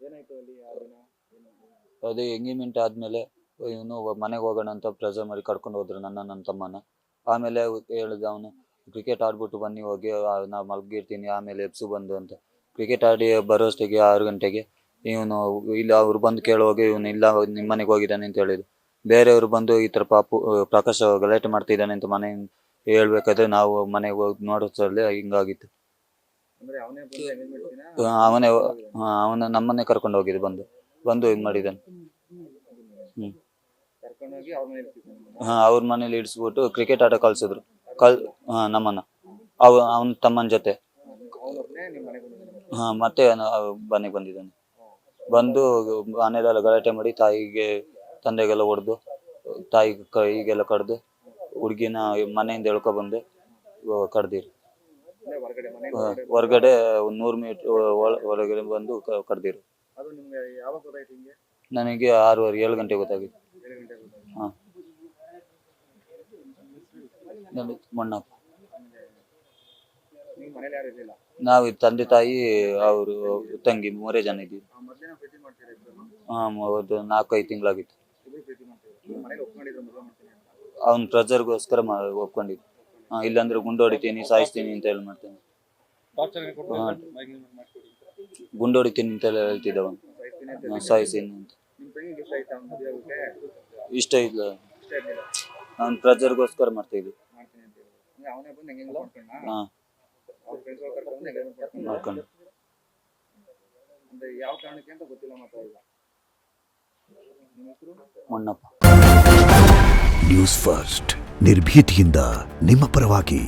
ಏನಾಯ್ತು ಅಲ್ಲಿ ಆ ದಿನ? ಅದೇ ಎಂಗೇಜ್ಮೆಂಟ್ ಆದ್ಮೇಲೆ ಇವನು ಮನೆಗೆ ಹೋಗೋಣ ಅಂತ ಪ್ರೆಸರ್ ಮಾಡಿ ಕರ್ಕೊಂಡು ಹೋದ್ರು ನನ್ನ ತಮ್ಮನ. ಆಮೇಲೆ ಹೇಳಿದ ಅವನು ಕ್ರಿಕೆಟ್ ಆಡ್ಬಿಟ್ಟು ಬನ್ನಿ ಹೋಗಿ, ನಾ ಮಲಗಿರ್ತೀನಿ ಆಮೇಲೆ ಎಬ್ಸು ಬಂದು ಅಂತ. ಕ್ರಿಕೆಟ್ ಆಡಿ ಬರೋಷ್ಟಿಗೆ 6 ಗಂಟೆಗೆ ಇವನು ಇಲ್ಲ, ಅವ್ರು ಬಂದು ಕೇಳುವಾಗ ಇವನು ಇಲ್ಲ ನಿಮ್ಮ ಮನೆಗೆ ಹೋಗಿದ್ದಾನೆ ಅಂತ ಹೇಳಿದ್ರು. ಬೇರೆಯವರು ಬಂದು ಈ ಥರ ಪ್ರಕಾಶ್ ಗಲಾಟೆ ಮಾಡ್ತಿದ್ದಾನೆ ಅಂತ ಮನೆ ಹೇಳ್ಬೇಕಾದ್ರೆ ನಾವು ಮನೆಗೆ ಹೋಗಿ ನೋಡೋದ್ರಲ್ಲೇ ಹಿಂಗಾಗಿತ್ತು. ಅಂದ್ರೆ ಅವನೇ ಬಂದು ಎಂಗೇಜ್ಮೆಂಟ್ ದಿನ ಅವನೇ ಅವನ ನಮ್ಮನ್ನೇ ಕರ್ಕೊಂಡು ಹೋಗಿದ್ದು ಬಂದು ಇದು ಮಾಡಿದ್ದಾನೆ. ಕರ್ಕೊಂಡೋಗಿ ಅವ್ರ ಮನೇಲಿ ಇರ್ತಿದ್ದಾನೆ. ಅವ್ರ ಮನೇಲಿ ಇಡ್ಸ್ಬಿಟ್ಟು ಕ್ರಿಕೆಟ್ ಆಟ ಕಳ್ಸಿದ್ರು. ನಮ್ಮನ್ನ ಅವನ ತಮ್ಮನ ಜೊತೆ ಅವನೊಬ್ಬನೇ ನಿಮ್ಮ ಮನೆಗೆ ಬಂದಿದ್ದಾನೆ. ಮತ್ತೆ ಮನೆಗೆ ಬಂದಿದ್ದಾನೆ. ಬಂದು ಮನೆಯಲ್ಲೆಲ್ಲ ಗಲಾಟೆ ಮಾಡಿ ತಂದೆಗೆಲ್ಲ ಹೊಡೆದು, ತಾಯಿ ಕೈಗೆಲ್ಲ ಕಡ್ದು, ಹುಡುಗಿನ ಮನೆಯಿಂದ ಎಳ್ಕೊಬಂದು ಕಡ್ದಿರು. ಅಂದ್ರೆ ಹೊರಗಡೆ ಮನೆ ಹೊರಗಡೆ 100 ಮೀಟರ್ ಒಳಗಡೆ ಬಂದು ಕಡ್ದಿರು. ಅದು ನಿಮ್ಗೆ ಯಾವಾಗ ಗೊತ್ತಾಯ್ತು ಹಿಂಗೆ? ನನಗೆ 6:30 7 ಗಂಟೆ ಗೊತ್ತಾಗಿತ್ತು. 7 ಗಂಟೆ ಗೊತ್ತಾಯ್ತು. ಹಾಂ, ಮಣ್ಣಪ್ಪ. ನಿಮ್ಮ ಮನೇಲಿ ಯಾರು ಇರಲಿಲ್ಲ? ನಾವು ತಂದೆ ತಾಯಿ ಅವರು ತಂಗಿ 3 ಜನ ಇದ್ದೀವಿ. ಮೊದಲೇ ಪ್ರೀತಿ ಮಾಡ್ತೀರಾ ಇಬ್ಬರು? ಹಾಂ, ಒಂದು 4-5 ತಿಂಗಳಾಗಿತ್ತು. ಇಬ್ಬರು ಪ್ರೀತಿ ಮಾಡ್ತೀರಾ? ಮನೇಲಿ ಒಪ್ಕೊಂಡಿದ್ರು ಮದುವೆ ಮಾಡ್ತೀನಿ ಅಂತ? ಅವ್ನ ಪ್ರೆಜರ್ಗೋಸ್ಕರ ಒಪ್ಕೊಂಡಿದ್ದು. ಇಲ್ಲಾಂದ್ರೆ ಗುಂಡೊಡಿತೀನಿ ಸಾಯಿಸ್ತೀನಿ ಅಂತ ಹೇಳಿ ಮಾಡ್ತಾನೆ. ಗುಂಡೊಡಿತೀನಿ ಅಂತೆಲ್ಲ ಹೇಳ್ತಿದ್ದ ಅವನು, ಸಾಯಿಸ್ತೀನಿ ಅಂತ. ನಿಮ್ಮ ತಂಗಿಗೆ ಇಷ್ಟ ಆಯ್ತಾ ಅವ್ನ ಮದುವೆ ಆಗೋಕ್ಕೆ? ಇಷ್ಟ ಇಲ್ಲ, ಇಷ್ಟ ಇರಲಿಲ್ಲ. ಅವ್ನ ಪ್ರೆಜರ್ಗೋಸ್ಕರ ಮಾಡ್ತಾಯಿದ್ವಿ. ಮಾಡ್ತೀನಿ ಅಂತ ಹೇಳಿ ಅಂದ್ರೆ ಅವನೇ ಬಂದು ಎಂಗೇಜ್ಮೆಂಟ್ ಮಾಡ್ಕೊಂಡ? ಹಾಂ, ಅವ್ರ ಫ್ರೆಂಡ್ಸ್ ಕರ್ಕೊಂಡು ಬಂದು ಎಂಗೇಜ್ಮೆಂಟ್ ಮಾಡ್ಕೊಂಡು. ಅಂದ್ರೆ ಯಾವ ಕಾರಣಕ್ಕೆ ಅಂತ ಗೊತ್ತಿಲ್ಲ ಮಾತ್ರ ಈಗ. ನಿಮ್ಮ ಹೆಸರು? ಮಣ್ಣಪ್ಪ. ನ್ಯೂಸ್ ಫಸ್ಟ್, ನಿರ್ಭೀತಿಯಿಂದ ನಿಮ್ಮ ಪರವಾಗಿ.